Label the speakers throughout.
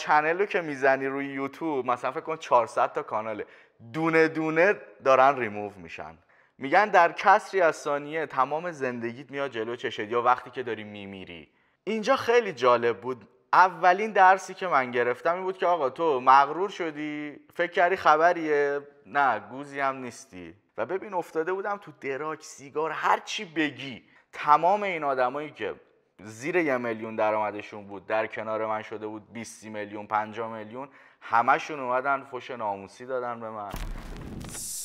Speaker 1: چنل رو که میزنی روی یوتیوب، مثلا فکر کن 400 تا کاناله، دونه دونه دارن ریموو میشن. میگن در کسری از ثانیه تمام زندگیت میاد جلو چشت، یا وقتی که داری میمیری. اینجا خیلی جالب بود. اولین درسی که من گرفتم این بود که آقا تو مغرور شدی، فکر کردی خبریه، نه گوزی هم نیستی. و ببین افتاده بودم تو دراک، سیگار، هر چی بگی. تمام این آدمایی که زیر 1 میلیون درآمدشون بود در کنار من شده بود 20 میلیون 50 میلیون، همشون اومدن فوش ناموسی دادن به من.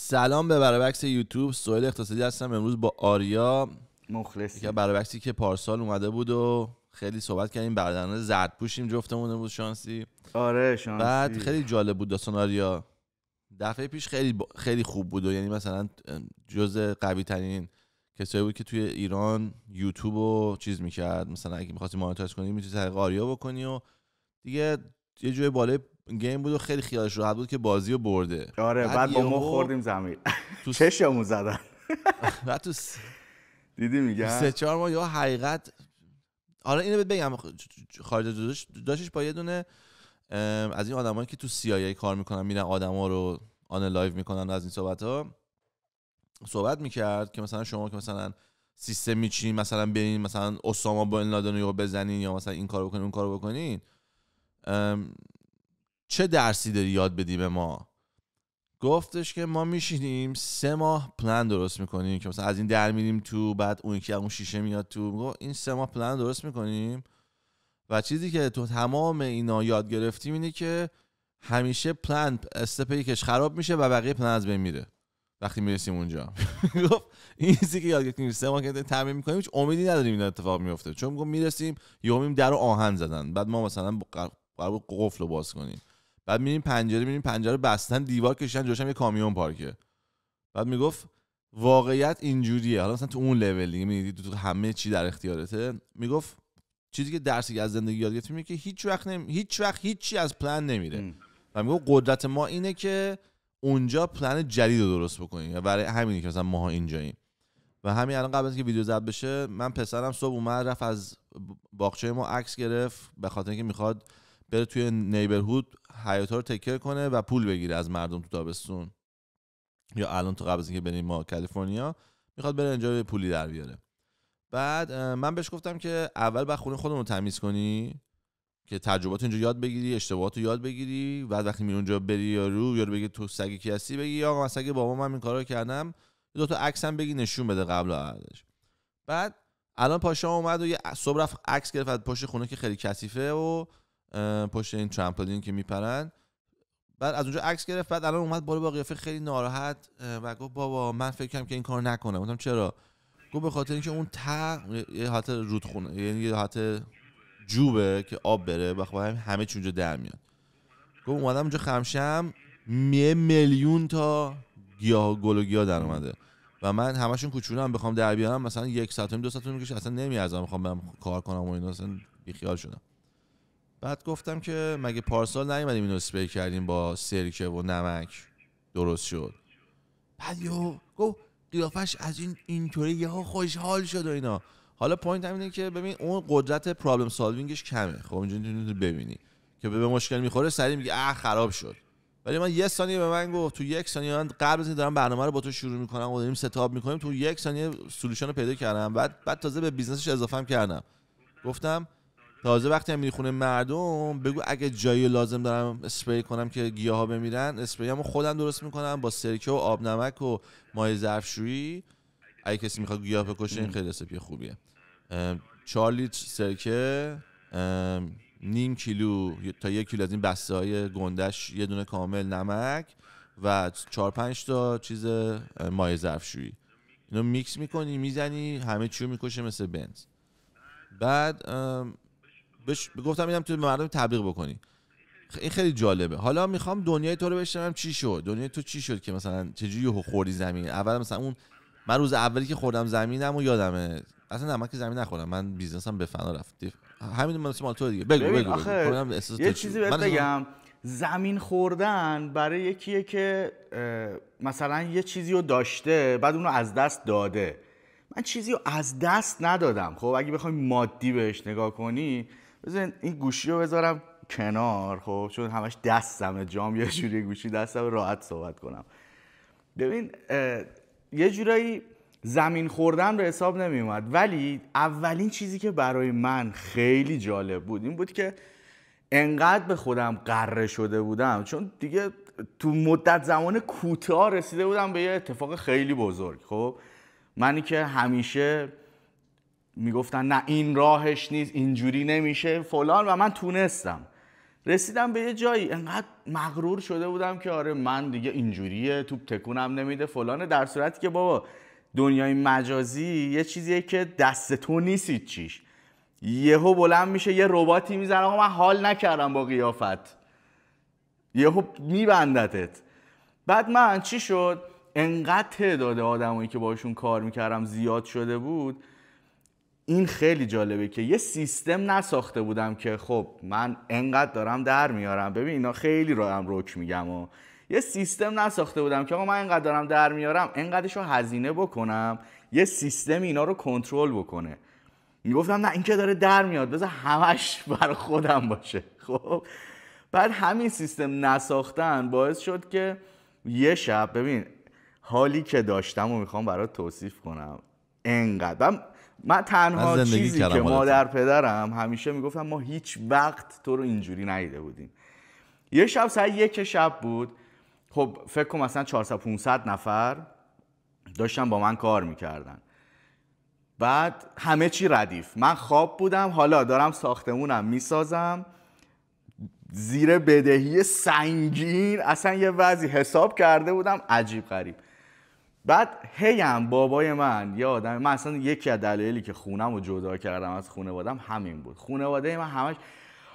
Speaker 2: سلام به برابکس یوتیوب، سهیل اقتصادی هستم. امروز با آریا
Speaker 1: مخلصی
Speaker 2: که برابکسی که پارسال اومده بود و خیلی صحبت کردیم، برادران زردپوشیم جفتمون بود شانسی.
Speaker 1: آره شانسی.
Speaker 2: بعد خیلی جالب بود داستان آریا. دفعه پیش خیلی خوب بود و یعنی مثلا جزء قوی ترین کسایی بود که توی ایران یوتیوب رو چیز میکرد. مثلا اگه می‌خواستی مانیتایز کنی می‌تونی حقیقت آریا بکنی و دیگه یه جوی بالای گیم بود و خیلی خیالش راحت بود که بازی رو برده.
Speaker 1: آره بعد با ما خوردیم زمین چشمو زدن.
Speaker 2: بعد تو
Speaker 1: دیدی میگم
Speaker 2: 3-4 ماه یا حقیقت. حالا اینو بگم، خارج داشتش با یه دونه از این آدمایی که تو CIA کار میکنن، میرن آدما رو آنالایز میکنن، از این صحبت میکرد که مثلا شما که مثلا سیستم میچینین، مثلا برین مثلا اسامه بن لادن رو بزنین یا مثلا این کارو بکنین اون کارو بکنین، چه درسی داری یاد بدی به ما؟ گفتش که ما میشینیم 3 ماه پلان درست میکنیم که مثلا از این در میریم تو، بعد اون یکی اون شیشه میاد تو. میگه این 3 ماه پلان درست میکنیم و چیزی که تو تمام اینا یاد گرفتیم اینه که همیشه پلان استپ یکش خراب میشه و بقیه پلان از بین میره وقتی میرسیم اونجا. گفت این چیزی که یاد گرفتیم 3 ماه که تمرین میکنیم هیچ امیدی نداریم این اتفاق میفته، چون میگم میرسیم یهو در رو آهن زدن، بعد ما مثلا قرار قفل رو باز کنیم، بعد میریم پنجره بستن، دیوار کشیدن، جلوش هم یه کامیون پارکه. بعد میگفت واقعیت اینجوریه. حالا مثلا تو اون لول دیگه میدید تو همه چی در اختیارته. میگفت چیزی که درسی از زندگی یاد گرفتیم اینه که هیچ وقت هیچی از پلن نمیره. و میگفت قدرت ما اینه که اونجا پلن جدید رو درست بکنیم و برای همینه که مثلا ما اینجاییم. و همین الان قبل از اینکه ویدیو ضبط بشه، من پسرم صبح اومد رفت از باغچه ما عکس گرفت به خاطر اینکه میخواد بره توی نیبرهود حیاتا رو تکر کنه و پول بگیره از مردم تو تابستون، یا الان تو قبل از اینکه بریم ما کالیفرنیا میخواد بره اینجا پولی در بیاره. بعد من بهش گفتم که اول باید خونه خودمون رو تمیز کنی که تجربات اینجا یاد بگیری، اشتباهات رو یاد بگیری، بعد وقتی میری اونجا بری یارو بگی تو سگ کی هستی، بگی آقا من سگ بابا من این کارو کردم، دو تا عکس هم بگی نشون بده قبل و بعدش. بعد الان پاشا اومد و یه صبح رفت عکس گرفت از پشت خونه که خیلی کثیفه و پشت این ترامپولین که میپرن. بعد از اونجا عکس گرفت. بعد الان اومد بالا با قیافه خیلی ناراحت و گفت بابا من فکر کنم که این کارو نکنم. گفتم چرا؟ گفت به خاطر اینکه اون یه حالت رودخونه، یعنی یه حالت جوبه که آب بره و همه چی اونجا در میاد. گفت اومدم اونجا خمشم 1 میلیون تا گیاه گل و گیاه در اومده و من همشون کوچولوام بخوام در بیارم مثلا 1 ساعت و 2 ساعت میکشه، اصلا نمیارزم بخوام برم کار کنم و اینا، اصلا بیخیال شدم. بعد گفتم که مگه پارسال نیومدیم اینو اسپری کردیم با سرکه و نمک درست شد؟ بعد گفت قیافش از اینطوری یهو خوشحال شد و اینا. حالا پوینت اینه که ببین اون قدرت پرابلم سالوینگش کمه. خب اینجوری ببینی که به مشکل میخوره سریع میگه خراب شد. ولی من 1 ثانیه به من گفت تو 1 ثانیه من قبل از اینکه دارم برنامه رو با تو شروع میکنم و داریم ستاپ میکنیم تو 1 ثانیه سولوشن رو پیدا کردم. بعد تازه به بیزنسش اضافه کردم. گفتم تازه وقتی هم میری خونه مردم بگو اگه جایی لازم دارم اسپری کنم که گیاها بمیرن، اسپریامو خودم درست میکنم با سرکه و آب نمک و مایع ظرفشویی. اگه کسی میخواد گیاه بکشه این خیلی رسیپی خوبیه. 4 لیتر سرکه، نیم کیلو تا 1 کیلو از این بسته های گندش یه دونه کامل نمک و 4-5 تا چیز مایع ظرفشویی. اینو میکس میکنی میزنی همه چیو میکشه مثل بنز. بعد گفتم اینم تو مردم تبلیغ بکنی. این خیلی جالبه. حالا میخوام دنیای تو رو بشنوم چی شد. دنیای تو چی شد که مثلا چجوری خوردی زمین؟ اول مثلا من روز اولی که خوردم زمینمو یادمه. اصلا من که زمین نخوردم، من بیزنسم به فنا رفت. همین مال تو دیگه. بگو.
Speaker 1: یه چیزی بهت بگم. زمین خوردن برای یکیه که مثلا یه چیزی رو داشته بعد اونو از دست داده. من چیزی رو از دست ندادم. خب اگه بخوای مادی بهش نگاه کنی، بذار این گوشی رو بذارم کنار، خب چون همش دستمه جام یه جوری گوشی دستم راحت صحبت کنم. ببین یه جورایی زمین خوردن به حساب نمی اومد، ولی اولین چیزی که برای من خیلی جالب بود این بود که انقدر به خودم غره شده بودم، چون دیگه تو مدت زمان کوتاه رسیده بودم به یه اتفاق خیلی بزرگ. خب منی که همیشه میگفتن نه این راهش نیست، اینجوری نمیشه فلان، و من تونستم رسیدم به یه جایی انقدر مغرور شده بودم که آره من دیگه اینجوریه، توپ تکونم نمیده فلانه، در صورتی که بابا دنیای مجازی یه چیزیه که دست تو نیست چیش، یهو بلند میشه یه رباتی میزنه آقا من حال نکردم با قیافت، یهو میبندتت. بعد من چی شد، انقدر تعداد آدمایی که باشون کار میکردم زیاد شده بود. این خیلی جالبه که یه سیستم نساخته بودم که خب من انقدر دارم در میارم، ببین اینا خیلی رو هم رک میگم و یه سیستم نساخته بودم که آقا من انقدر دارم در میارم انقدرشو هزینه بکنم، یه سیستم اینا رو کنترل بکنه. میگفتم نه این که داره در میاد بذار همش بر خودم باشه. خب بعد همین سیستم نساختن باعث شد که یه شب، ببین حالی که داشتم و میخوام برات توصیف کنم، انقدر من تنها چیزی که مادر پدرم همیشه میگفتم ما هیچ وقت تو رو اینجوری ندیده بودیم. یه شب ساعت 1 شب بود، خب فکر کنم مثلا 400-500 نفر داشتن با من کار میکردن، بعد همه چی ردیف، من خواب بودم، حالا دارم ساختمونم میسازم زیر بدهی سنگین، اصلا یه وضعی حساب کرده بودم عجیب غریب. بعد هیم بابای من یه آدم، من اصلا یکی از دلایلی که خونم رو جدا کردم از خانوادم همین بود، خانواده من همش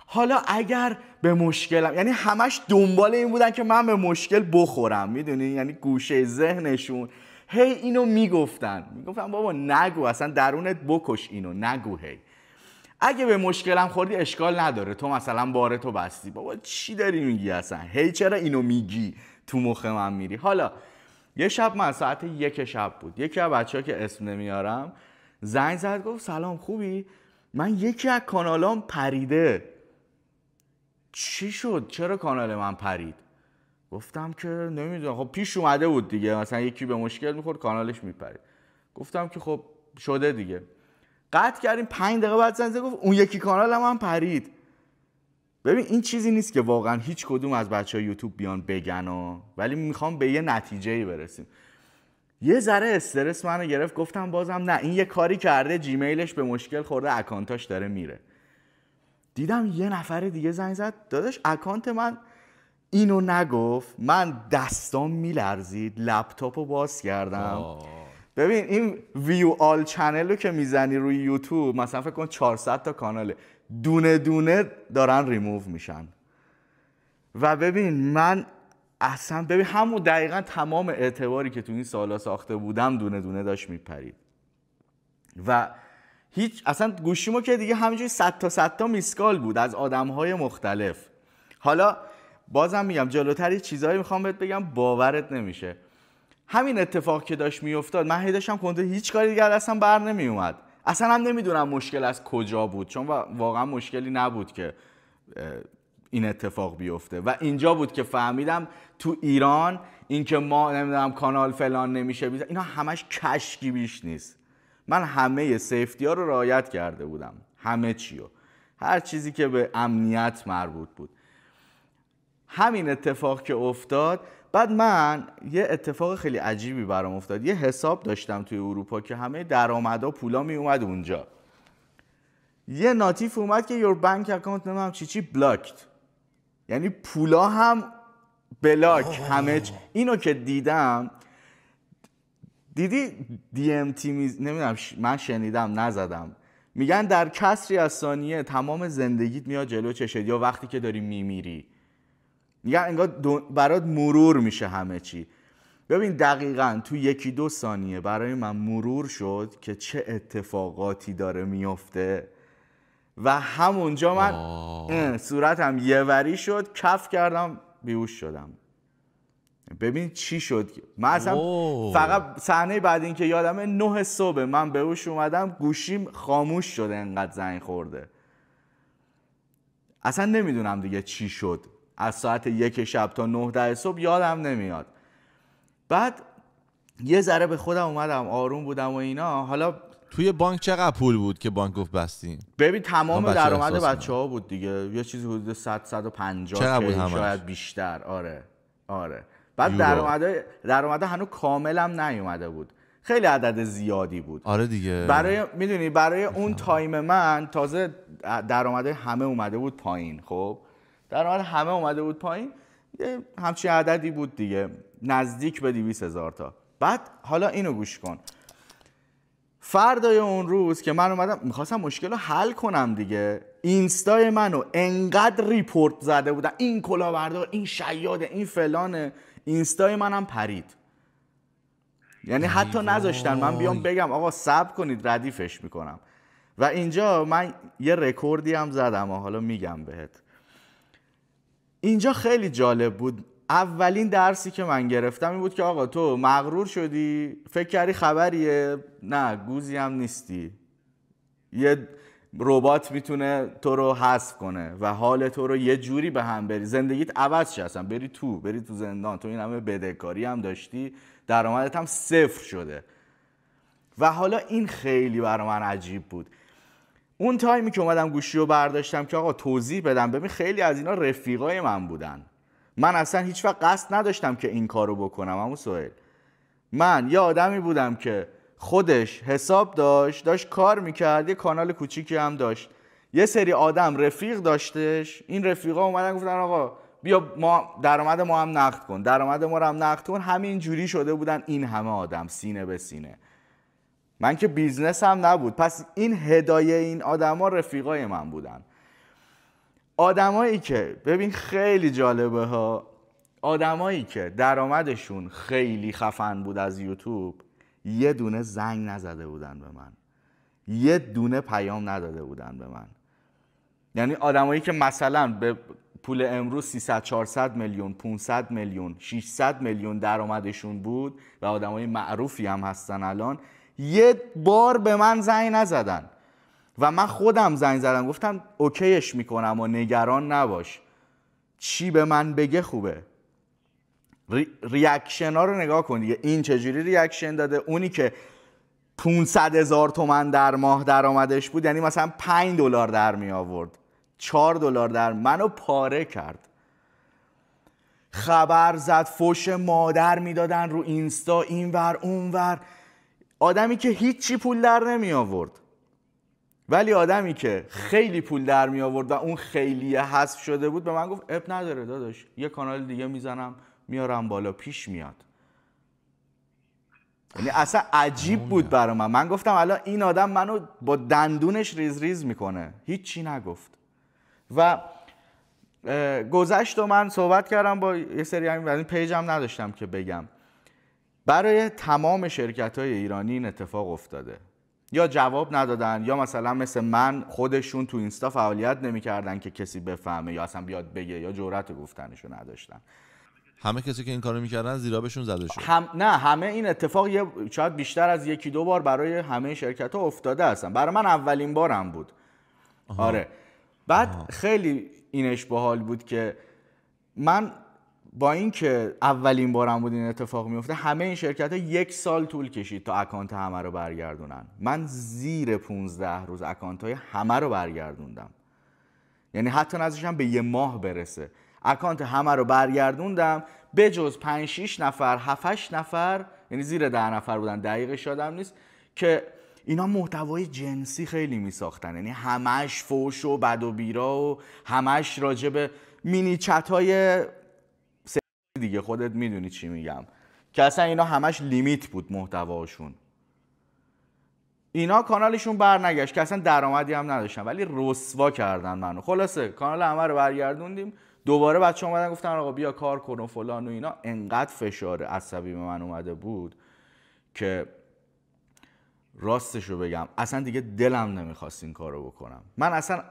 Speaker 1: حالا اگر به مشکلم، یعنی همش دنبال این بودن که من به مشکل بخورم، میدونی، یعنی گوشه ذهنشون هی اینو میگفتن بابا نگو، اصلا درونت بکش اینو نگو، هی اگه به مشکلم خوردی اشکال نداره، تو مثلا باره تو بستی، بابا چی داری میگی اصلا، هی چرا اینو میگی، تو مخ من میری. حالا یه شب من ساعت 1 شب بود، یکی از بچه‌ها که اسم نمیارم زنگ زد گفت سلام خوبی؟ من یکی از کانالام پریده. چی شد؟ چرا کانال من پرید؟ گفتم که نمیدونم، خب پیش اومده بود دیگه، مثلا یکی به مشکل میخورد کانالش میپرید. گفتم که خب شده دیگه. قطع کردیم، 5 دقیقه بعد زنگ زد گفت اون یکی کانال من پرید. ببین این چیزی نیست که واقعا هیچ کدوم از بچهای یوتیوب بیان بگن ولی میخوام به یه نتیجه‌ای برسیم. یه ذره استرس منو گرفت، گفتم بازم نه، این یه کاری کرده جیمیلش به مشکل خورده، اکانتاش داره میره. دیدم یه نفر دیگه زنگ زد، داداش اکانت من اینو نگفت، من دستام میلرزید، لپتاپو باز کردم. ببین این ویو آل چنل رو که میزنی روی یوتیوب، مثلا فکر کن 400 تا کاناله، دونه دونه دارن ریموو میشن. و ببین من اصلا ببین همون دقیقا تمام اعتباری که تو این سالا ساخته بودم دونه دونه داشت میپرید و هیچ اصلا گوشیمو که دیگه همینجوری 100 تا میسکال بود از آدمهای مختلف. حالا بازم میگم جلوتر چیزایی میخوام بهت بگم باورت نمیشه. همین اتفاق که داشت میافتاد من هی داشتم کنترل، هیچ کاری دیگه اصلا بر نمیومد، اصلا هم نمیدونم مشکل از کجا بود، چون واقعا مشکلی نبود که این اتفاق بیفته و اینجا بود که فهمیدم تو ایران این که ما نمیدونم کانال فلان نمیشه بیزن، اینا همش کشکی بیش نیست. من همه سیفتی ها رو رعایت کرده بودم، همه چیو، هر چیزی که به امنیت مربوط بود. همین اتفاق که افتاد، بعد من یه اتفاق خیلی عجیبی برام افتاد. یه حساب داشتم توی اروپا که همه درآمدا پولا می اومد اونجا، یه ناتیف اومد که your bank account نمیدونم چی بلاکت، یعنی پولا هم بلاک همه اینو که دیدم. دیدی DMT نمیدونم من شنیدم نزدم، میگن در کسری از ثانیه تمام زندگیت میاد جلو چشت، یا وقتی که داری میمیری میگن انگار برات مرور میشه همه چی. ببین دقیقاً تو 1-2 ثانیه برای من مرور شد که چه اتفاقاتی داره میفته و همونجا من صورتم یه وری شد، کف کردم، بیهوش شدم. ببین چی شد، من اصلا فقط صحنه بعد این که یادمه 9 صبح من بیهوش اومدم، گوشیم خاموش شده انقدر زنگ خورده. اصلا نمیدونم دیگه چی شد، از ساعت 1 شب تا 9 صبح یادم نمیاد. بعد یه ذره به خودم اومدم، آروم بودم و اینا. حالا
Speaker 2: توی بانک چقدر پول بود که بانک گفت بستیم؟
Speaker 1: ببین تمام درآمد بچه‌ها بود دیگه، یه چیزی حدود 100-150 که شاید بیشتر. آره. بعد درآمد هنوز کاملم نیومده بود، خیلی عدد زیادی بود.
Speaker 2: آره دیگه.
Speaker 1: برای اون تایم من تازه درآمد همه اومده بود پایین. خب درآمد همه اومده بود پایین، یه همچین عددی بود دیگه، نزدیک به 200,000 تا. بعد حالا اینو گوش کن، فردای اون روز که من اومدم میخواستم مشکل رو حل کنم دیگه، اینستای منو انقدر ریپورت زده بودن، این کلاهبردار، این شیاده، این فلانه، اینستای منم پرید. یعنی حتی نذاشتن من بیام بگم آقا صبر کنید ردیفش میکنم. و اینجا من یه رکوردی هم زدم و حالا میگم بهت. اینجا خیلی جالب بود. اولین درسی که من گرفتم این بود که آقا تو مغرور شدی، فکر کردی خبریه، نه گوزی هم نیستی. یه ربات میتونه تو رو حذف کنه و حال تو رو یه جوری به هم بری، زندگیت عوض شه، اصلا بری تو زندان، تو این همه بدهکاری هم داشتی، درآمدت هم صفر شده. و حالا این خیلی برای من عجیب بود. اون تایمی که اومدم گوشی رو برداشتم که آقا توضیح بدم، ببین خیلی از اینا رفیقای من بودن، من اصلا هیچ وقت قصد نداشتم که این کارو بکنم. عمو سهیل، من یه آدمی بودم که خودش حساب داشت کار میکرد، یه کانال کوچیکی هم داشت، یه سری آدم رفیق داشتش، این رفیقا اومدن گفتن آقا بیا ما درآمد ما هم نقد کن، درآمد ما رو هم نقد کن. همین جوری شده بودن این همه آدم، سینه به سینه. من که بیزنس هم نبود، پس این هدایه این آدما رفیقای من بودن. آدمایی که ببین خیلی جالبه ها، آدمایی که درآمدشون خیلی خفن بود از یوتیوب، یه دونه زنگ نزده بودن به من، یه دونه پیام نداده بودن به من. یعنی آدمایی که مثلا به پول امروز 300-400 میلیون 500 میلیون 600 میلیون درآمدشون بود و آدمای معروفی هم هستن الان، یه بار به من زنگ نزدن. و من خودم زنگ زدم گفتم اوکیش میکنم و نگران نباش، چی به من بگه خوبه. ریاکشن ها رو نگاه کن دیگه، این چجوری ریاکشن داده. اونی که 500,000 تومان در ماه درآمدش بود، یعنی مثلا $5 در می آورد، $4 در، منو پاره کرد. خبر زد، فوش مادر میدادن رو اینستا، اینور اونور. آدمی که هیچی پول در نمی آورد، ولی آدمی که خیلی پول در می آورد و اون خیلی حذف شده بود به من گفت اب نداره داداش، یه کانال دیگه میزنم میارم بالا، پیش میاد. یعنی اصلا عجیب بود برای من گفتم الان این آدم منو با دندونش ریز ریز میکنه، هیچی نگفت. و گذشت و من صحبت کردم با یه سری همین پیجم نداشتم که بگم، برای تمام شرکت‌های ایرانی این اتفاق افتاده، یا جواب ندادن، یا مثلا مثل من خودشون تو اینستا فعالیت نمی‌کردن که کسی بفهمه یا اصلا بیاد بگه، یا جرأت گفتنشو نداشتن.
Speaker 2: همه کسی که این کارو می‌کردن زیرابشون زده شد.
Speaker 1: نه همه این اتفاق شاید بیشتر از 1-2 بار برای همه شرکت‌ها افتاده هستن. برای من اولین بارم بود. آره. بعد خیلی اینش باحال بود که من با این که اولین بارم بود این اتفاق میفته، همه این شرکت‌ها 1 سال طول کشید تا اکانت همه رو برگردونن. من زیر 15 روز اکانت‌های همه رو برگردوندم. یعنی حتی نذاشتم به 1 ماه برسه. اکانت همه رو برگردوندم، بجز 5-6 نفر 7-8 نفر، یعنی زیر 10 نفر بودن، دقیقش یادم نیست، که اینا محتوای جنسی خیلی میساختن. یعنی همش فوش و بد و بیرا و همش راجع به مینی چت‌های دیگه، خودت میدونی چی میگم، که اصلا اینا همش لیمیت بود محتواشون. اینا کانالشون برنگشت که اصلا درآمدی هم نداشتن، ولی رسوا کردن منو. خلاصه کانال همه رو برگردوندیم، دوباره بچه‌ها اومدن گفتن آقا بیا کار کن و فلان و اینا. انقدر فشار عصبی به من اومده بود که راستشو بگم اصلا دیگه دلم نمیخواست این کارو بکنم. من اصلا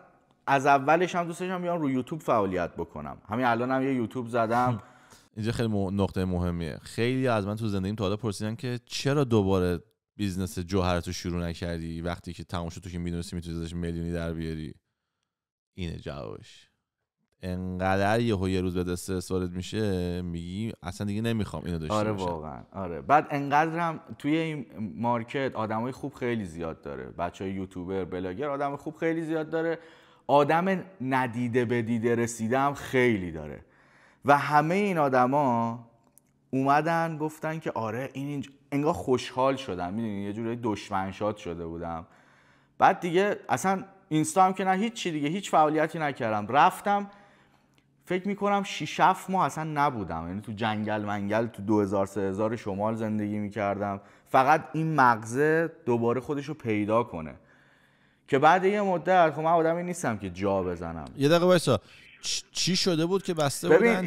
Speaker 1: از اولش هم دوست داشتم بیام رو یوتیوب فعالیت بکنم، همین الانم یه یوتیوب زدم.
Speaker 2: اینجا خیلی نقطه مهمیه. خیلی از من تو زندگیم تا حالا پرسیدن که چرا دوباره بیزنس جوهرتو شروع نکردی وقتی که تمام شد، تو که میدونستی میتونی ازش میلیونی در بیاری. اینه جوابش. انقدر یه روز به استرس وارد میشه میگی اصلا دیگه نمیخوام اینو داشته
Speaker 1: آره
Speaker 2: باشم.
Speaker 1: واقعا آره. بعد انقدر هم توی این مارکت آدمای خوب خیلی زیاد داره، بچهای یوتیوبر بلاگر آدم خوب خیلی زیاد داره، آدم ندیده به دیده رسیده هم خیلی داره و همه این آدما اومدن گفتن که آره این انگار خوشحال شدم، میدونی یه جوری دشمن شاد شده بودم. بعد دیگه اصلا اینستا هم که نه هیچی دیگه، هیچ فعالیتی نکردم، رفتم فکر میکنم 6-7 ماه اصلا نبودم، یعنی تو جنگل منگل تو 2000-3000 شمال زندگی میکردم، فقط این مغزه دوباره خودشو پیدا کنه که بعد یه مدت خب من آدمی نیستم که جا بزنم.
Speaker 2: یه دقیقه وایسا، چی شده بود که بسته بودن؟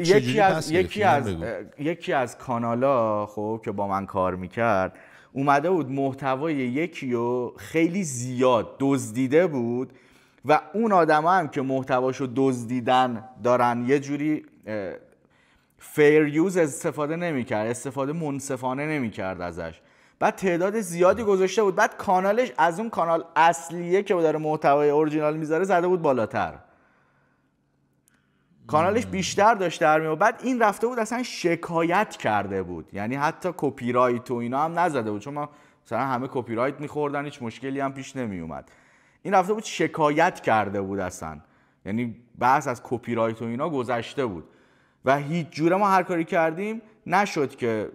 Speaker 1: یکی از کانالا خب که با من کار میکرد اومده بود محتوای یکیو خیلی زیاد دزدیده بود و اون آدم هم که محتواشو دزدیدن دارن یه جوری فیر یوز استفاده نمیکرد، استفاده منصفانه نمیکرد ازش. بعد تعداد زیادی گذاشته بود، بعد کانالش از اون کانال اصلیه که داره محتوای اورجینال میذاره زده بود بالاتر، کانالش بیشتر داشت در میاد. بعد این رفته بود اصلا شکایت کرده بود، یعنی حتی کپی رایت و اینا هم نزده بود، چون ما مثلا همه کپی رایت میخوردن هیچ مشکلی هم پیش نمیومد. این رفته بود شکایت کرده بود اصلا، یعنی بحث از کپی رایت و اینا گذشته بود و هیچ جوره ما هر کاری کردیم نشد که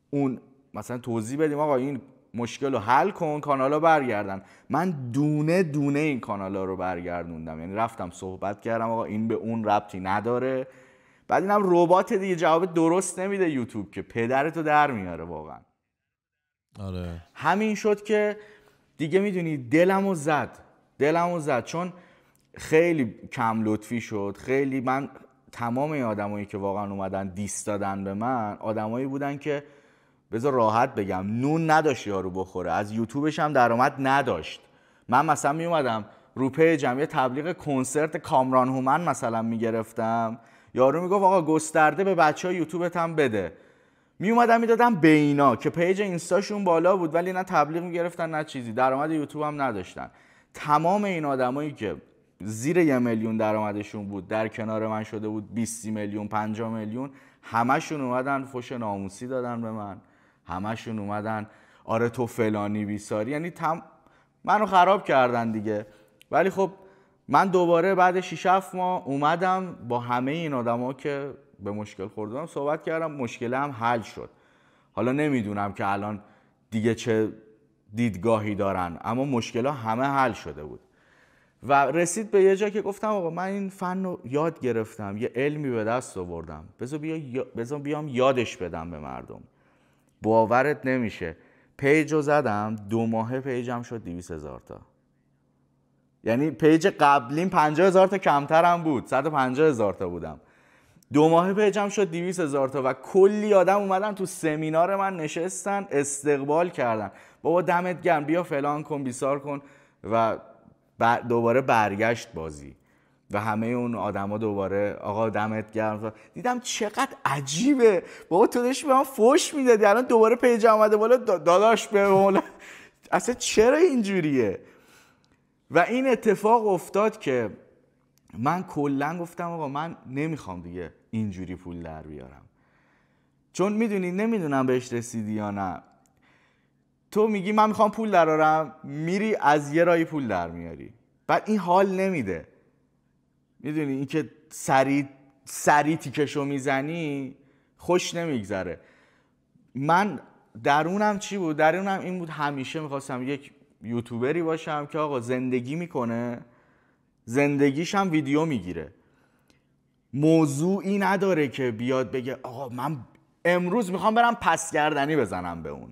Speaker 1: اون مثلا توضیح بدیم آقا این مشکل رو حل کن کانالا برگردن. من دونه دونه این کانالا رو برگردوندم، یعنی رفتم صحبت کردم آقا این به اون ربطی نداره. بعد اینم ربات دیگه جواب درست نمیده یوتیوب که پدرتو در میاره واقعا.
Speaker 2: آره
Speaker 1: همین شد که دیگه میدونی دلمو زد چون خیلی کم لطفی شد. خیلی من تمام این آدمایی که واقعا اومدن دیس دادن به من آدمایی بودن که بذار راحت بگم نون نداشت یارو بخوره، از یوتیوبش هم درآمد نداشت. من مثلا می اومدم رو پیجم یه تبلیغ کنسرت کامران هومن مثلا میگرفتم، یارو میگفت آقا گسترده به بچهای یوتیوبت هم بده، می اومدم میدادم به اینا که پیج اینستاشون بالا بود ولی نه تبلیغ میگرفتن نه چیزی، درآمد یوتیوب هم نداشتن. تمام این آدمایی که زیر 1 میلیون درآمدشون بود در کنار من شده بود 20 میلیون 50 میلیون، همشون اومدن فوش ناموسی دادن به من، همشون اومدن آره تو فلانی بیساری، یعنی منو خراب کردن دیگه. ولی خب من دوباره بعد 6-7 ماه اومدم با همه این آدما که به مشکل خوردم صحبت کردم، مشکل هم حل شد. حالا نمیدونم که الان دیگه چه دیدگاهی دارن، اما مشکل ها همه حل شده بود و رسید به یه جا که گفتم آقا من این فن رو یاد گرفتم، یه علمی به دست آوردم، بذار بیام یادش بدم به مردم. باورت نمیشه پیج رو زدم 2 ماه پیجم شد 200,000 تا، یعنی پیج قبلیم 50,000 تا کمتر هم بود، 150,000 تا بودم، 2 ماه پیجم شد 200,000 تا و کلی آدم اومدن تو سمینار من نشستن استقبال کردن، بابا دمت گرم بیا فلان کن بیسار کن و دوباره برگشت بازی و همه اون آدما دوباره آقا دمت گرم. دیدم چقدر عجیبه بابا، تو داشتی به من فوش میدادی الان دوباره پیج اومده بالا داداش به مولا اصلا چرا اینجوریه؟ و این اتفاق افتاد که من کلا گفتم آقا من نمیخوام دیگه اینجوری پول در بیارم، چون میدونی نمیدونم بهش رسیدی یا نه، تو میگی من میخوام پول درارم میری از یه راهی پول در میاری، بعد این حال نمیده، میدونی این که سری تیکشو میزنی خوش نمیگذره. من درونم چی بود؟ درونم این بود همیشه میخواستم یک یوتیوبری باشم که آقا زندگی میکنه، زندگیش هم ویدیو میگیره، موضوعی نداره که بیاد بگه آقا من امروز میخوام برم پس گردنی بزنم به اون.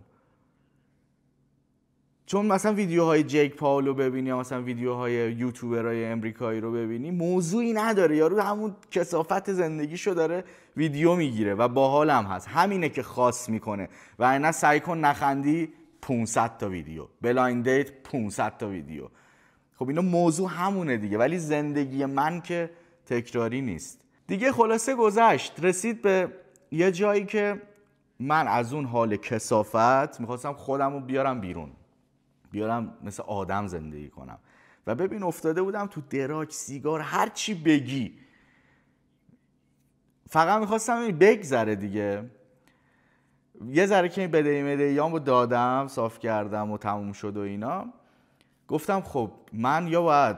Speaker 1: چون مثلا ویدیوهای جیک پاولو ببینی یا مثلا ویدیوهای یوتیوبرهای امریکایی رو ببینی موضوعی نداره، یارو همون کثافت زندگیشو داره ویدیو میگیره و باحال هم هست، همینه که خاص میکنه و اینا سعی کن نخندی 500 تا ویدیو، بلایند دیت 500 تا ویدیو. خب اینا موضوع همونه دیگه، ولی زندگی من که تکراری نیست دیگه. خلاصه گذشت، رسید به یه جایی که من از اون حال کثافت میخواستم خودم رو بیارم بیرون، بیارم مثل آدم زندگی کنم و ببین افتاده بودم تو دراک، سیگار، هر چی بگی فقط میخواستم این بگذره دیگه. یه ذره که این بدهیامو دادم، صاف کردم و تموم شد و اینا، گفتم خب من یا باید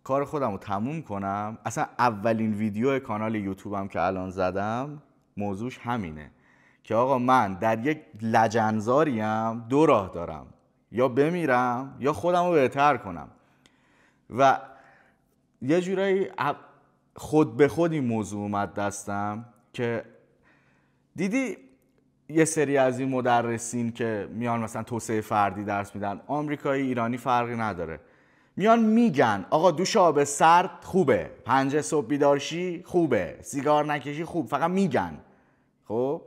Speaker 1: کار خودم رو تموم کنم. اصلا اولین ویدیو کانال یوتیوبم که الان زدم موضوعش همینه که آقا من در یک لجنزاریم، 2 راه دارم، یا بمیرم یا خودم رو بهتر کنم. و یه جورایی خود به خود این موضوع اومد دستم که دیدی یه سری از این مدرسین که میان مثلا توسعه فردی درس میدن، آمریکایی ایرانی فرقی نداره، میان میگن آقا دوش آب سرد خوبه، 5 صبح بیدار شی خوبه، سیگار نکشی خوب، فقط میگن. خب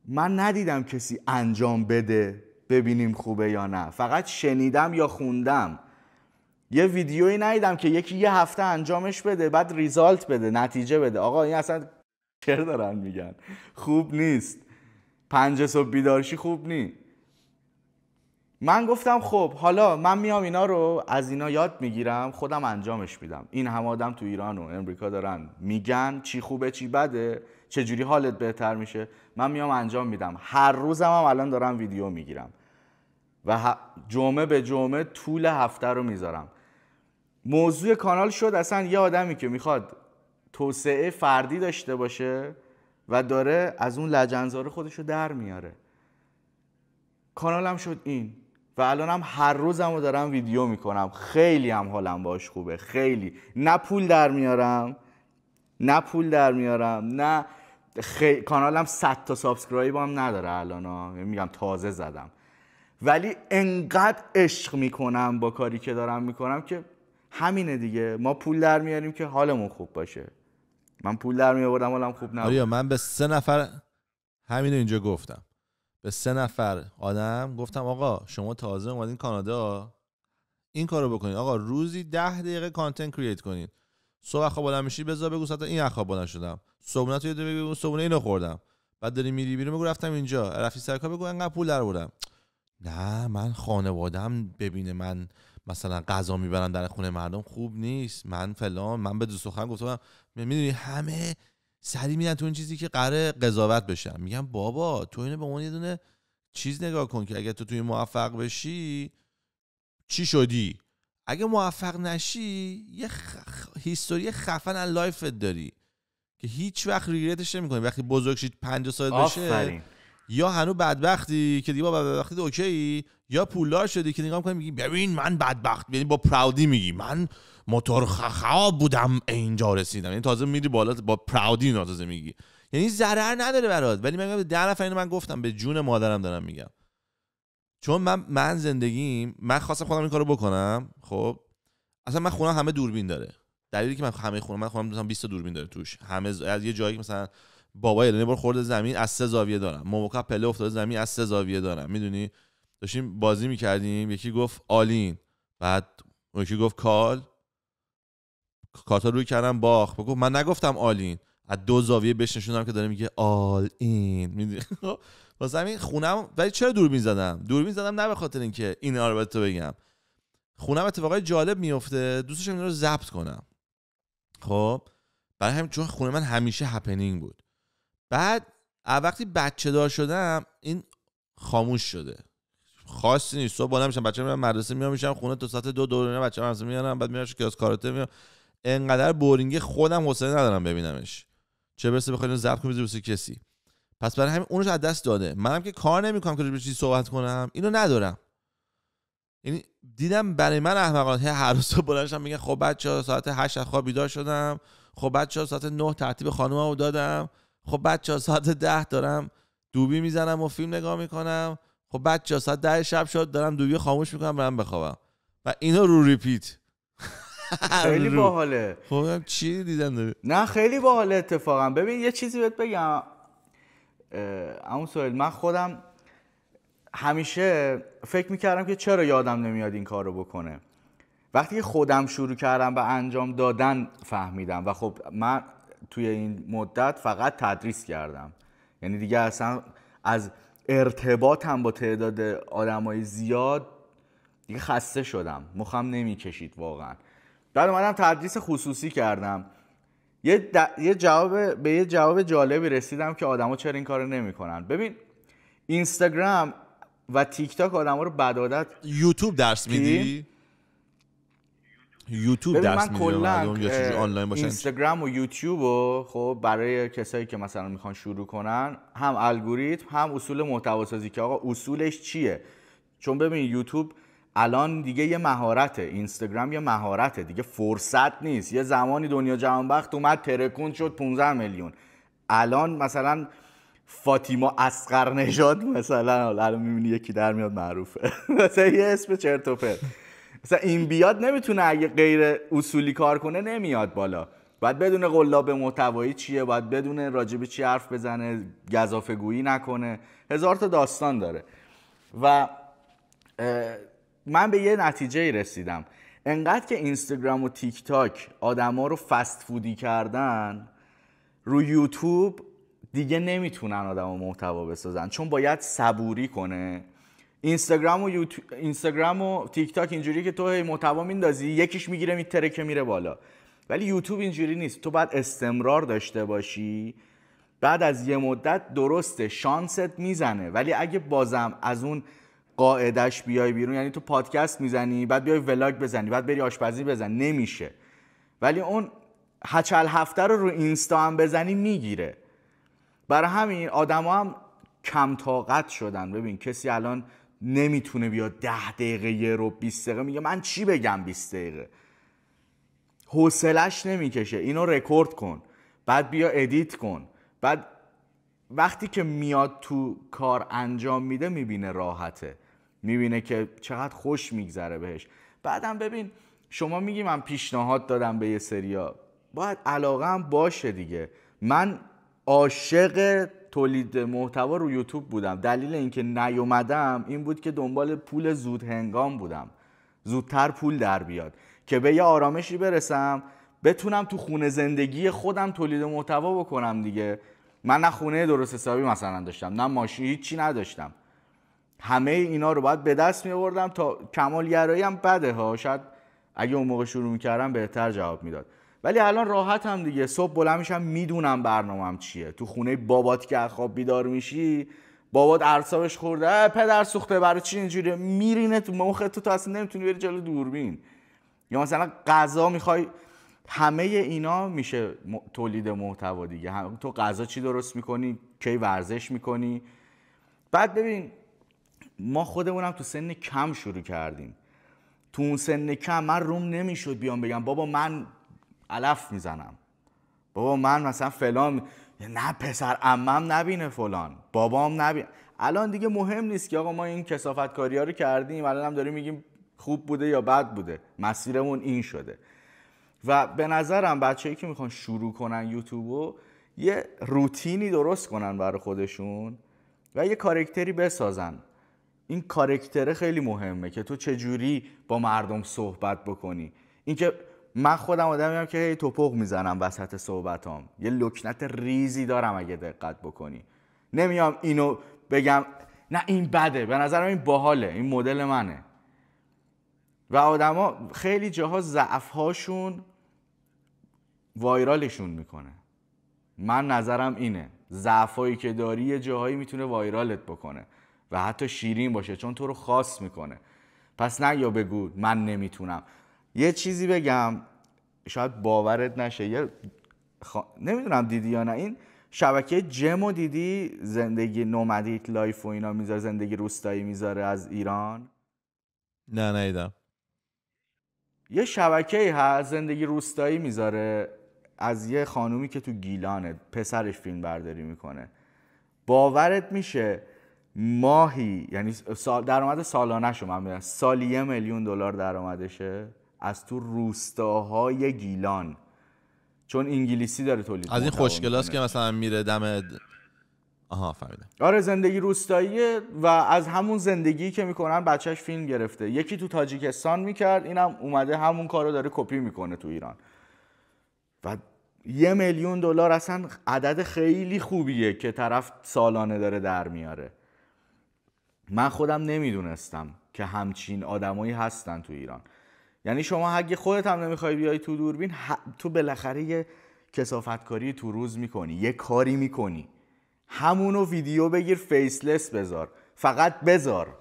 Speaker 1: من ندیدم کسی انجام بده ببینیم خوبه یا نه، فقط شنیدم یا خوندم. یه ویدیویی ندیدم که یکی یه هفته انجامش بده بعد ریزالت بده، نتیجه بده. آقا این اصلا چرا دارن میگن خوب نیست، 5 صبح بیدار شی خوب نیست. من گفتم خب حالا من میام اینا رو از اینا یاد میگیرم، خودم انجامش میدم. این هم آدم تو ایران و امریکا دارن میگن چی خوبه چی بده، چجوری حالت بهتر میشه، من میام انجام میدم. هر روزم هم الان دارم ویدیو میگیرم و جمعه به جمعه طول هفته رو میذارم. موضوع کانال شد اصلا یه آدمی که میخواد توسعه فردی داشته باشه و داره از اون لجنزار خودش رو در میاره. کانالم شد این و الانم هر روزم رو دارم ویدیو میکنم. خیلی هم حالم باش خوبه، خیلی. نه پول در میارم نه کانالم 100 تا سابسکرایب هم نداره الان، میگم تازه زدم، ولی انقدر عشق میکنم با کاری که دارم میکنم که همینه دیگه. ما پول در میاریم که حالمون خوب باشه. من پول در میآوردم حالم خوب نبود.
Speaker 2: آریا من به 3 نفر همینو اینجا گفتم، به 3 نفر آدم گفتم آقا شما تازه اومدین کانادا، این کارو بکنین. آقا روزی 10 دقیقه کانتنت کرییت کنین. صبح خواب بلند میشی بذار بگو ساعت این خواب بلند شدم، صبحونه تو بگو صبحونه اینو خوردم، بعد داری میری بیرون بگو رفتم اینجا، رفتی سر کار بگو انقدر پول درآوردم. نه من خانواده‌ام ببینه من مثلا غذا میبرم در خونه مردم خوب نیست، من فلان. من به دوست سخن گفتم میدونی همه سری میرن تو این چیزی که قراره قضاوت بشن. میگم بابا تو اینو به اون یه دونه چیز نگاه کن که اگه تو توی موفق بشی چی شدی، اگه موفق نشی یه هیستوری خفن از لایفت داری که هیچ وقت ریگرتش نمی‌کنی. وقتی بزرگ شید 50 سال بشه یا هنوز بدبختی که دیگه با بدبختی اوکی، یا پولدار شدی که نگاه می‌کنی میگی ببین من بدبخت، یعنی با پراودی میگی من موتور خراب بودم اینجا رسیدم، یعنی تازه میری بالا با پراودی اینا تازه میگی، یعنی ضرر نداره برات. ولی من 10 نفر اینو من گفتم به جون مادرم دارم میگم، چون من زندگیم من خواستم خودم این کارو بکنم. خب اصلا من خونم همه دوربین داره، دلیلی که من خونم مثلا 20 تا دوربین داره توش، همه از یه جایی مثلا بابا الهی بار خورده زمین از 3 زاویه دارم، موقع پله افتاده زمین از 3 زاویه دارم. میدونی داشتیم بازی میکردیم، یکی گفت آلین، بعد یکی گفت کارتا روی کردم باخ، گفت من نگفتم آلین، از 2 زاویه بهش نشوندم که داره میگه آل این. میدونی واسه همین خونم. ولی چرا دوربین زدم نه به خاطر اینکه این رو تو بگم، خونم اتفاقای جالب میفته دوست داشتم اینا رو ضبط کنم. خب برای همین چون خونه من همیشه هپنینگ بود. بعد وقتی بچه دار شدم این خاموش شده، خاصی نیست. صبح بالا میشم بچه‌ها میرن مدرسه، میام خونه تا ساعت 2 اینا بچه‌ها مدرسه میارن، بعد میرم کلاس کاراته میام. انقدر بورینگ خودم حوصله ندارم ببینمش، چه برسه بخوام ضبط کنم واسه کسی. پس برای همین اونش از دست داده. منم که کار نمیکنم که روش چیزی صحبت کنم، اینو ندارم. یعنی دیدم برای من احمقانه هر روز صبح بلند شدم میگن خب بچه‌ها ساعت 8 از خواب بیدار شدم، خب بچه‌ها ساعت 9 ترتیب خانوممو دادم، خب بچه‌ها ساعت 10 دارم دوبی میزنم و فیلم نگاه میکنم، خب بچه‌ها ساعت 10 شب شد دارم دوبی خاموش میکنم برام بخوابم و اینا رو ریپیت.
Speaker 1: خیلی باحاله.
Speaker 2: خب چی دیدن داره؟
Speaker 1: نه خیلی باحاله اتفاقا. ببین یه چیزی بهت بگم عمو سهیل، من خودم همیشه فکر میکردم که چرا یادم نمیاد این کار رو بکنه. وقتی خودم شروع کردم به انجام دادن فهمیدم و خب من توی این مدت فقط تدریس کردم، یعنی دیگه اصلا از ارتباطم با تعداد آدمای زیاد دیگه خسته شدم، مخم نمیکشید واقعا. بعد اومدم تدریس خصوصی کردم. یه جواب جالبی رسیدم که آدما چرا این کارو نمیکنن. ببین اینستاگرام و تیک تاک آدما رو بد عادت.
Speaker 2: یوتیوب درس میدی؟ یوتیوب درس میدی مردم یا چجوری آنلاین باشن؟
Speaker 1: اینستاگرام و یوتیوب رو خب برای کسایی که مثلا میخوان شروع کنن، هم الگوریتم هم اصول محتوا سازی که آقا اصولش چیه. چون ببین یوتیوب الان دیگه یه مهارته، اینستاگرام یه مهارته دیگه، فرصت نیست. یه زمانی دنیا جهانبخت اومد ترکوند شد 15 میلیون. الان مثلا فاطیما اصغرنژاد مثلا الان میبینی یکی در میاد معروفه مثلا یه اسم چرت و پرت، مثلا این بیاد نمیتونه، اگه غیر اصولی کار کنه نمیاد بالا. باید بدون قلاب محتوایی چیه، باید بدون راجب چی حرف بزنه، گزافه گویی نکنه، هزار تا داستان داره. و من به یه نتیجه رسیدم، انقدر که اینستاگرام و تیک تاک آدما رو فست فودی کردن، رو یوتیوب دیگه نمیتونن آدما محتوا بسازن، چون باید صبوری کنه. اینستاگرام و تیک تاک اینجوری که تو هی محتوا میندازی، یکیش میگیره میترکه میره بالا. ولی یوتیوب اینجوری نیست، تو باید استمرار داشته باشی. بعد از یه مدت درسته شانست میزنه، ولی اگه بازم از اون قاعدش بیای بیرون، یعنی تو پادکست میزنی بعد بیای ولاگ بزنی بعد بری آشپزی بزنی، نمیشه. ولی اون هچل هفته رو اینستا هم بزنی میگیره. برای همین آدما هم کم طاقت شدن. ببین کسی الان نمیتونه بیاد 10 دقیقه یه رو 20 دقیقه میگه من چی بگم 20 دقیقه، حوصلش نمیکشه. اینو رکورد کن، بعد بیا ادیت کن، بعد وقتی که میاد تو کار انجام میده میبینه راحته، میبینه که چقدر خوش میگذره بهش. بعدم ببین شما میگی من پیشنهاد دادم به یه سریا، باید علاقه هم باشه دیگه. من عاشق تولید محتوا رو یوتیوب بودم. دلیل اینکه نیومدم این بود که دنبال پول زود هنگام بودم، زودتر پول در بیاد که به یه آرامشی برسم، بتونم تو خونه زندگی خودم تولید محتوا بکنم دیگه. من نه خونه درست حسابی مثلا داشتم، نه ماشین، هیچی نداشتم. همه اینا رو باید به دست می آوردم. تا کمالگرایی هم بده ها، شاید اگه اون موقع شروع میکردم بهتر جواب میداد. ولی الان راحتم دیگه. صبح بلند میشم میدونم برنامه‌ام چیه. تو خونه بابات که خواب بیدار میشی، بابات اعصابش خورده، پدر سوخته برای چی اینجوری، میرینه تو مخت، تو اصلا نمیتونی بری جلو دوربین. یا مثلا غذا میخوای، همه اینا میشه تولید محتوا دیگه. تو غذا چی درست میکنی، کی ورزش میکنی. بعد ببین ما خودمونم تو سن کم شروع کردیم. تو اون سن کم من روم نمیشد بیام بگم بابا من علف میزنم، بابا من مثلا فلان، نه پسر عمم نبینه فلان، بابام نبینه. الان دیگه مهم نیست که آقا ما این کثافت کاری ها رو کردیم، الان هم داریم میگیم خوب بوده یا بد بوده، مسیرمون این شده. و به نظرم بچه‌ای که میخوان شروع کنن یوتیوبو یه روتینی درست کنن برای خودشون و یه کاراکتری بسازن. این کاراکتر خیلی مهمه که تو چجوری با مردم صحبت بکنی. اینکه من خودم آدمیم که هی توپق میزنم وسط صحبتام، یه لکنت ریزی دارم اگه دقت بکنی. نمیام اینو بگم نه این بده، به نظرم این باحاله، این مدل منه. و آدما خیلی جاها ضعف‌هاشون وایرالشون میکنه. من نظرم اینه، ضعفایی که داری یه جاهایی میتونه وایرالت بکنه و حتی شیرین باشه چون تو رو خاص میکنه. پس نه یا بگو من نمیتونم. یه چیزی بگم شاید باورت نشه، نمیدونم دیدی یا نه، این شبکه جمو دیدی؟ زندگی نومدیک لایف و اینا میذاره، زندگی روستایی میذاره از ایران.
Speaker 2: نه نیدم.
Speaker 1: یه شبکه‌ای هست زندگی روستایی میذاره از یه خانومی که تو گیلانه، پسرش فیلم برداری میکنه. باورت میشه ماهی، یعنی درآمد سالانه‌شو من میگم، سالی $1 میلیون درآمدشه از تو روستاهای گیلان، چون انگلیسی داره تولید
Speaker 2: از این خوشگلاست که مثلا میره دم آها فهمیدم.
Speaker 1: آره زندگی روستاییه و از همون زندگی که میکنن بچهش فیلم گرفته. یکی تو تاجیکستان میکرد، اینم اومده همون کارو داره کپی میکنه تو ایران. و $1 میلیون اصلا عدد خیلی خوبیه که طرف سالانه داره در میاره. من خودم نمیدونستم که همچین آدمایی هستن تو ایران. یعنی شما اگه خودت هم نمیخوای بیای تو دوربین، تو بالاخره کثافتکاری تو روز میکنی، یه کاری میکنی، همونو ویدیو بگیر فیسلس بذار، فقط بذار.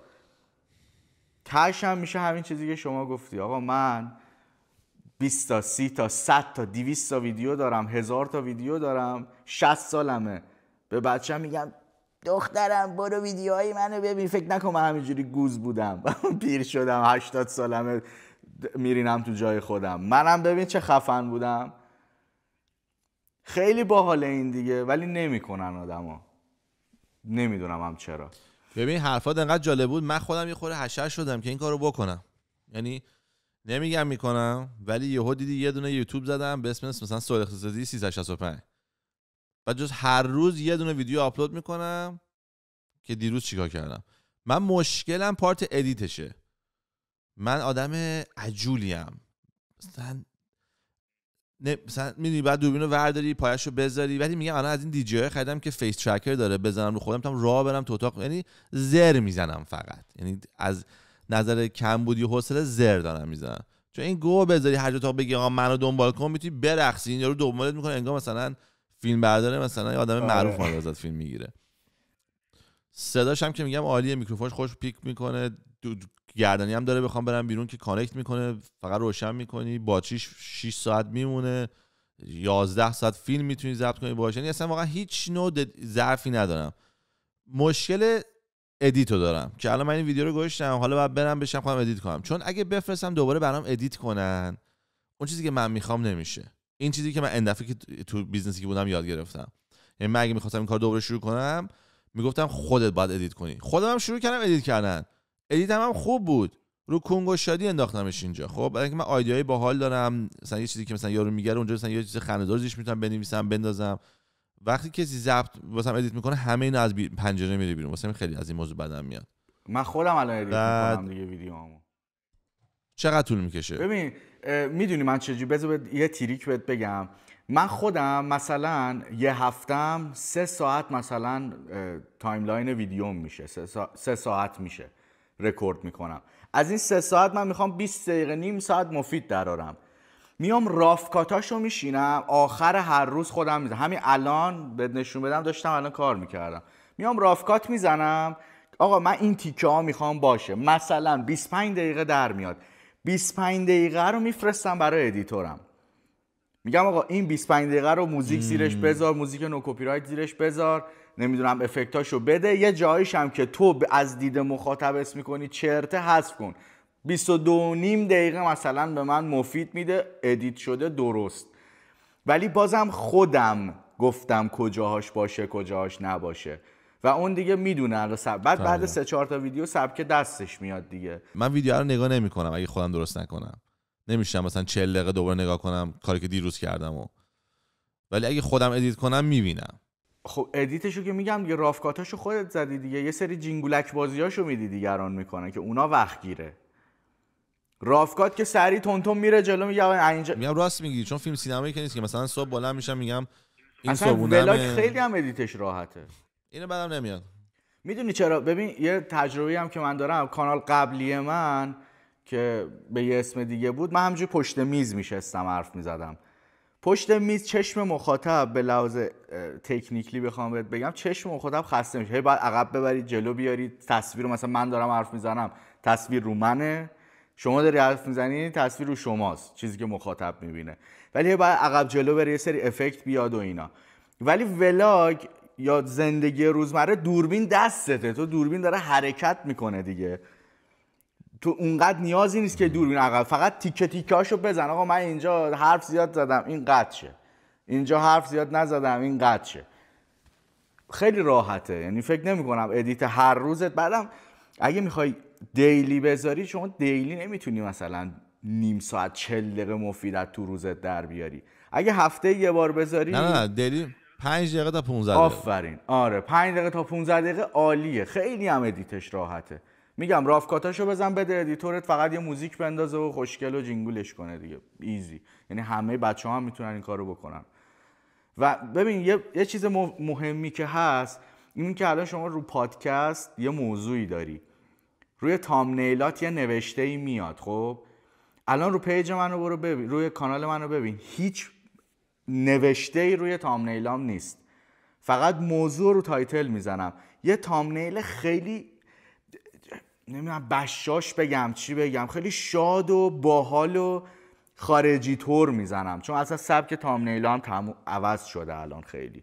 Speaker 1: تهش هم میشه همین چیزی که شما گفتی. آقا من 20 تا 30 تا 100 تا 200 تا ویدیو دارم، 1000 تا ویدیو دارم، 60 سالمه، به بچه‌م میگم دخترم برو ویدیوهای منو ببین، فکر نکن من همینجوری گوز بودم پیر شدم 80 سالمه میرینم تو جای خودم، منم ببین چه خفن بودم. خیلی باحال این دیگه، ولی نمیکنن آدما، نمیدونم هم چرا.
Speaker 2: ببین حرفات انقدر جالب بود، من خودم یه خورده حشر شدم که این کارو بکنم. یعنی نمیگم میکنم، ولی یهو دیدی یه دونه یوتیوب زدم به اسم مثلا سوال اقتصادی 365، بعد جز هر روز یه دونه ویدیو آپلود میکنم که دیروز چیکار کردم. من مشکلم پارت ادیتشه. من آدم عجولیم. مثلا میدونی بعد دوربینو ورداری پایشو بذاری، ولی میگم الان از این دی جی های خریدم که فیس ترکر داره، بزنم رو خودم تا راه برم تو اتاق، یعنی زر میزنم فقط، یعنی از نظر کمبودی و حوصله زر دارم میزنم. چون این گو بذاری هر جا تا بگی آقا منو دنبال کن، میتونی برقصی، این یارو دنبالت میکنه انگار مثلا فیلم برداره، مثلا یه آدم معروف اومده ازت فیلم میگیره. صداش هم که میگم عالیه، میکروفونش خوش پیک میکنه، گردنی هم داره، بخوام برم بیرون که کانکت میکنه، فقط روشن میکنی، باتریش 6 ساعت میمونه، 11 ساعت فیلم میتونی ضبط کنی باهاش. یعنی اصلا واقعا هیچ نوع ضعفی ندارم. مشکل ادیتو دارم که الان من این ویدیو رو گذاشتم، حالا باید برم بشم خودم ادیت کنم، چون اگه بفرستم دوباره برام ادیت کنن اون چیزی که من میخوام نمیشه. این چیزی که من این دفعه که تو بیزنسی که بودم یاد گرفتم. یعنی من اگه میخواستم این کار دوباره شروع کنم میگفتم خودت باید ادیت کنی. خودم هم شروع کردم ادیت کردن، ادیتم هم خوب بود، رو کنگو شادی انداختمش اینجا. خب برای اینکه من ایده‌های باحال دارم، مثلا یه چیزی که مثلا یارو میگه اونجا مثلا یه چیز خنده‌دار زیرش میتونم بنویسم بندازم، وقتی کسی ضبط واسم ادیت میکنه همه اینا از پنجره میره بیرون. واسه خیلی از این موضوع بدم میاد.
Speaker 1: من خودم الان ادیت میکنم دیگه ویدیوامو.
Speaker 2: چقدر طول میکشه؟
Speaker 1: ببین میدونی من چجوری، بذار یه تریک بهت بگم. من خودم مثلا یه هفتم 3 ساعت مثلا تایملاین ویدیوم میشه، 3 ساعت میشه رکورد میکنم. از این 3 ساعت من میخوام 20 دقیقه نیم ساعت مفید درارم، میام رافکاتاشو میشینم آخر هر روز خودم میزنم. همین الان بهت نشون بدم داشتم الان کار میکردم، میام رافکات میزنم. آقا من این تیکه ها میخوام باشه، مثلا 25 دقیقه در میاد، 25 دقیقه رو میفرستم برای ادیتورم، میگم آقا این 25 دقیقه رو موزیک زیرش بذار، موزیک نو کپی رایت زیرش بذار، نمیدونم افکتاشو بده، یه جاییش هم که تو از دید مخاطب اسم میکنی چرته حذف کن. 22 نیم دقیقه مثلا به من مفید میده، ادیت شده درست. ولی بازم خودم گفتم کجاهاش باشه کجاهاش نباشه و اون دیگه میدونه. بعد 3-4 تا ویدیو سبک دستش میاد دیگه.
Speaker 2: من ویدیو رو نگاه نمیکنم اگه خودم درست نکنم. نمیشم مثلا 40 دقیقه دوباره نگاه کنم کاری که دیروز کردم ولی اگه خودم ادیت کنم میبینم.
Speaker 1: خب ادیتشو که میگم دیگه، رافکاتاشو خودت زدی دیگه، یه سری جینگولک بازیاشو میدی دیگران میکنن که اونا وقت گیره. رافکات که سری تونتون میره جلو، میگم اینجا
Speaker 2: میگم راست میگی، چون فیلم سینمایی که نیست که مثلا صبح بلند میشم میگم این
Speaker 1: اصلا
Speaker 2: صبحونه
Speaker 1: ولاگ خیلی هم ادیتش راحته.
Speaker 2: اینو بعدم نمیاد.
Speaker 1: میدونی چرا؟ ببین یه تجربه‌ای هم که من دارم، کانال قبلی من که به یه اسم دیگه بود، من همینجوری پشت میز میشستم حرف میزدم. پشت میز چشم مخاطب به لحاظ تکنیکلی بخوام بهت بگم، چشم مخاطب خسته میشه. هی باید عقب ببرید جلو بیارید تصویر رو، مثلا من دارم حرف میزنم تصویر رو منه، شما داری حرف میزنی تصویر رو شماست، چیزی که مخاطب میبینه. ولی هی باید عقب جلو بری، یه سری افکت بیاد و اینا. ولی ولاگ یا زندگی روزمره دوربین دستته، تو دوربین داره حرکت میکنه دیگه، تو اونقدر نیازی نیست که دوربین عقب، فقط تیکه تیکه هاشو بزن. آقا من اینجا حرف زیاد زدم این قطع شه، اینجا حرف زیاد نزدم این قطع شه. خیلی راحته، یعنی فکر نمی کنم ادیت هر روزت. بعدم اگه میخوای دیلی بذاری، شما دیلی nemiتونی مثلا نیم ساعت 40 دقیقه مفیدت تو روزت در بیاری. اگه هفته یه بار بذاری،
Speaker 2: نه دیلی 5 دقیقه تا 15 دقیقه.
Speaker 1: آفرین، آره 5 دقیقه تا 15 دقیقه عالیه، خیلی هم ادیتش راحته. میگم رافکاتاشو بزن بده ادیتورت، فقط یه موزیک بندازه و خوشگل و جینگولش کنه دیگه، ایزی. یعنی همه بچه‌ها هم میتونن این کارو بکنن. و ببین یه چیز مهمی که هست این که الان شما رو پادکست یه موضوعی داری، روی تامنیلات یه نوشته‌ای میاد. خب الان رو پیج منو برو ببین، روی کانال منو ببین، هیچ نوشته ای روی تامنیلام نیست، فقط موضوع رو تایتل میزنم. یه تامنیل خیلی نمیدونم بشاش بگم چی بگم، خیلی شاد و باحال و خارجی طور میزنم، چون اصلا سبک تامنیلام عوض شده الان خیلی.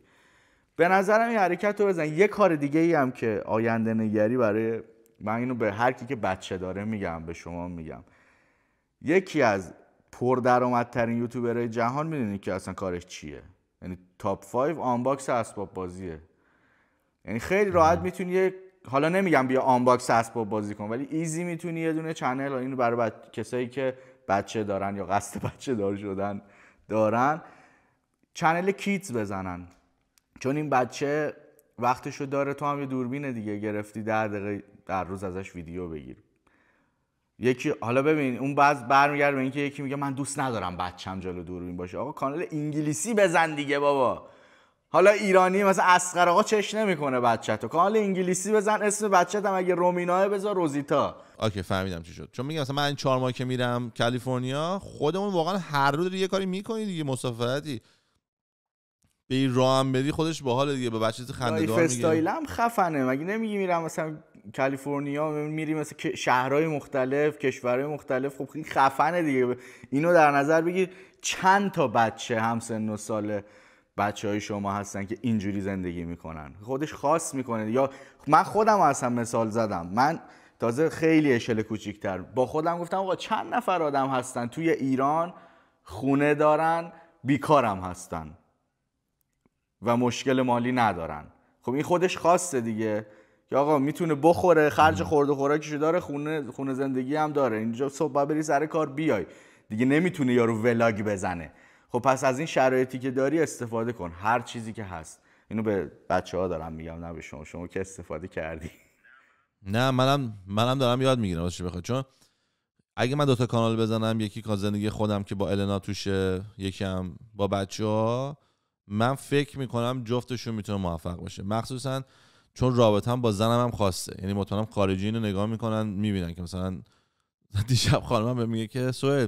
Speaker 1: به نظرم این حرکت رو بزن. یه کار دیگه ای هم که آینده نگری برای من، اینو به هر کی که بچه داره میگم، به شما میگم، یکی از پردرآمدترین یوتیوبرهای جهان میدونی که اصلا کارش چیه؟ یعنی تاپ 5 آنباکس اسباب بازیه. یعنی خیلی راحت میتونی، حالا نمیگم بیا آنباکس اسباب بازی کن، ولی ایزی میتونی یه دونه چنل، اینو برای کسایی که بچه دارن یا قصد بچه دار شدن دارن، چنل کیدز بزنن، چون این بچه وقتشو داره. تو هم یه دوربین دیگه گرفتی 10 دقیقه در روز ازش ویدیو بگیر. یکی حالا ببین اون بعض برمیگرده به اینکه یکی میگه من دوست ندارم بچه‌م جلو دوربین باشه. آقا کانال انگلیسی بزن دیگه بابا. حالا ایرانی مثلا اصغر آقا چش نمیکنه بچه‌تو، کانال انگلیسی بزن، اسم بچه‌ت هم اگه رومیناه بذار روزیتا.
Speaker 2: اوکی فهمیدم چی شد. چون میگم مثلا من این 4 ماه که میرم کالیفرنیا، خودمون واقعا هر روز یه کاری میکنی دیگه، مسافرتی به این راه هم بدی خودش باحال دیگه، به بچه‌ت خنده‌دار میگه.
Speaker 1: استایل هم خفنه، مگه نمیگی میرم مثلا کالیفرنیا، میری مثلا شهرهای مختلف، کشورهای مختلف، خب خیلی خفنه دیگه. اینو در نظر بگیر چند تا بچه هم سن و سال بچهای شما هستن که اینجوری زندگی میکنن، خودش خاص میکنه. یا من خودم اصلا مثال زدم، من تازه خیلی اشل کوچیک‌تر با خودم گفتم آقا چند نفر آدم هستن توی ایران خونه دارن بیکارم هستن و مشکل مالی ندارن. خب این خودش خاصه دیگه، که آقا میتونه بخوره، خرج خورد و خوراکیشو داره، خونه زندگی هم داره، اینجا صبح بری سر کار بیای دیگه، نمیتونه یارو ولاگ بزنه. خب پس از این شرایطی که داری استفاده کن، هر چیزی که هست. اینو به بچه‌ها دارم میگم، نه به شما که استفاده کردی.
Speaker 2: نه منم دارم یاد میگیرم واسه بخواد، چون اگه من 2 تا کانال بزنم، یکی کار زندگی خودم که با النا توشه، یکی هم با بچه‌ها، من فکر میکنم جفتشون میتونه موفق باشه، مخصوصا چون رابطه‌ام با زنم هم خاصه. یعنی مطمئنم خارجی اینو نگاه میکنن میبینن که مثلا دیشب خانمم بهم میگه که سهیل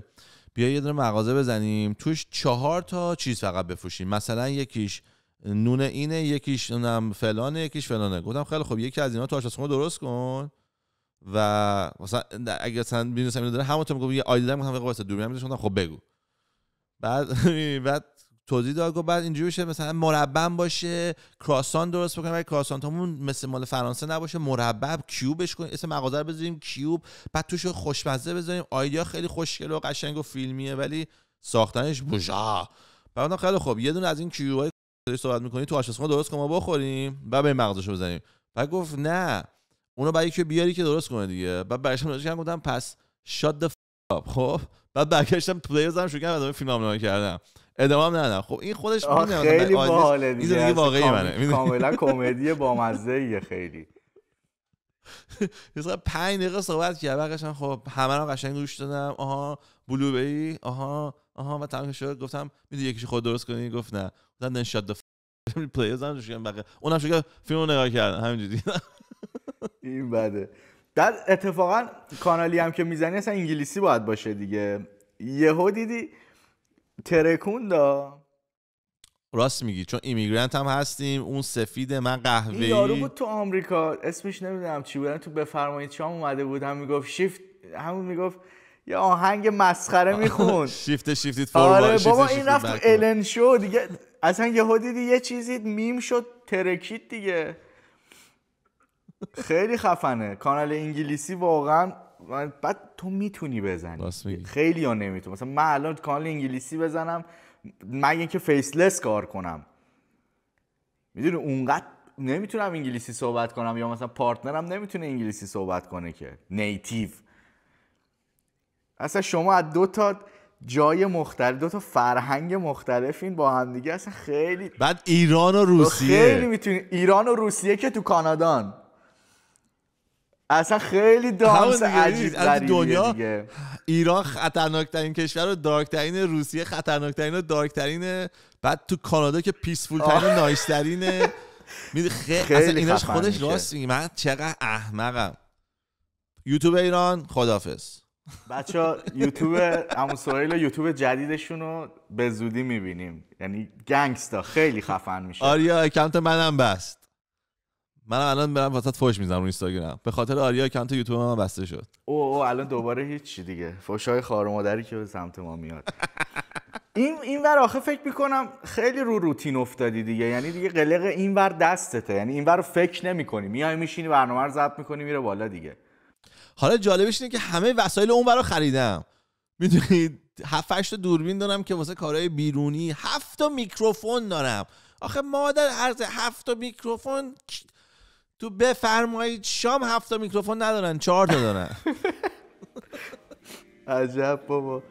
Speaker 2: بیا یه دونه مغازه بزنیم توش 4 تا چیز فقط بفروشیم، مثلا یکیش نون اینه، یکیش نونم فلانه، یکیش فلانه. گفتم خیلی خب یکی از اینا تو آشپزخونه درست کن و مثلا اگه مثلا بیزنس اینو داره همونطور میگم یه آیدی دارم، میگم واسه دوربین میذاشتم، خب بگو. بعد توضیح داد گفت بعد اینجوری بشه مثلا مربع باشه، کراسان درست بکنیم، ولی کراسانتمون مثل مال فرانسه نباشه، مربع کیوبش کنیم، اسم مغازه رو بذاریم کیوب، بعد توش خوشمزه بذاریم. آیدیا خیلی خوشگله و قشنگ و فیلمیه ولی ساختنش بوجا. بعد خیلی خوب یه دونه از این کیوبای صحبت می‌کنی تو آشپزخونه درست کن ما بخوریم، بعد به مغازه‌شو بزنیم. بعد گفت نه اونو برای که بیاری که درست کنه دیگه. بعد برگشتم گفتم پس شات د خب. بعد برگشتم پلی زدم شروع کردم فیلم نگاه کردم، ادامه‌ام ندادم. خب این خودش میدونه
Speaker 1: خیلی باحاله
Speaker 2: دیگه، این دیگه واقعی منه،
Speaker 1: کاملا کمدی بامزه‌ایه خیلی.
Speaker 2: مثلا 5 دقیقه صحبت کرد، برگشتم خب همه رو قشنگ گوش دادم، آها بلوبری، آها و تمام شد. گفتم میدونی یکیش خود درست کنی؟ گفت نه. گفتم then shut the پلی زدم شروع کردم اونم شروع فیلمو نگاه کردن همینجوری.
Speaker 1: این بده. بعد اتفاقا کانالی هم که میزنی اصلا انگلیسی باید باشه دیگه. یهو دیدی ترکوندا.
Speaker 2: راست میگی، چون ایمیگرنت هم هستیم، اون سفید من قهوه‌ای.
Speaker 1: این یارو بود تو آمریکا اسمش نمیدونم چی بود، تو بفرمایید شام اومده بود، هم میگفت شیفت، همون میگفت یه آهنگ مسخره میخون
Speaker 2: شیفت
Speaker 1: آره بابا این رفت تو الن شو دیگه. اصلا یهو دیدی یه چیزی میم شد ترکید دیگه. خیلی خفنه کانال انگلیسی واقعا. بعد تو میتونی بزنی، خیلی ها نمیتونم. مثلا من الان کانال انگلیسی بزنم مگه اینکه فیسلس کار کنم، میدونی اونقدر نمیتونم انگلیسی صحبت کنم، یا مثلا پارتنرم نمیتونه انگلیسی صحبت کنه که نیتیو. اصلا شما از 2 تا جای مختلف، 2 تا فرهنگ مختلفین با هم دیگه، اصلا خیلی.
Speaker 2: بعد ایران و روسیه،
Speaker 1: خیلی میتونی ایران و روسیه که تو کانادان، اصلا خیلی دانس عجیب غریبیه دیگه.
Speaker 2: ایران خطرناکترین کشور و دارکترین، روسیه خطرناکترین و دارکترین، بعد تو کانادا که پیسفول ترین و نایس ترینه. خیلی اصلا ایناش خودش راست میگه. من چقدر احمقم. یوتیوب ایران خدافظ.
Speaker 1: بچه‌ها یوتیوب عمو سهیل و یوتیوب جدیدشون رو به زودی می‌بینیم. یعنی گنگستا خیلی خفن میشه.
Speaker 2: آریا اکانت منم بست. من الان برام واسط فوش میزنم رو اینستاگرام به خاطر آریا اکانت یوتیوب من بسته شد.
Speaker 1: او الان دوباره هیچی دیگه. فوشای خار و مادری که به سمت ما میاد. این ور آخه فکر میکنم خیلی رو روتین افتادی دیگه. یعنی دیگه قلق این ور دستته. یعنی این ور رو فکر نمی‌کنی. میای میشینی برنامه رو ضبط می‌کنی میره بالا دیگه.
Speaker 2: حالا جالبش اینه که همه وسایل اون برا خریدم. میدونید 7-8 تا دوربین دارم که واسه کارهای بیرونی، 7 تا میکروفون دارم. آخه مادر ارز 7 تا میکروفون تو بفرمایید شام 7 تا میکروفون ندارن، 4 تا دارن.
Speaker 1: عجب بابا.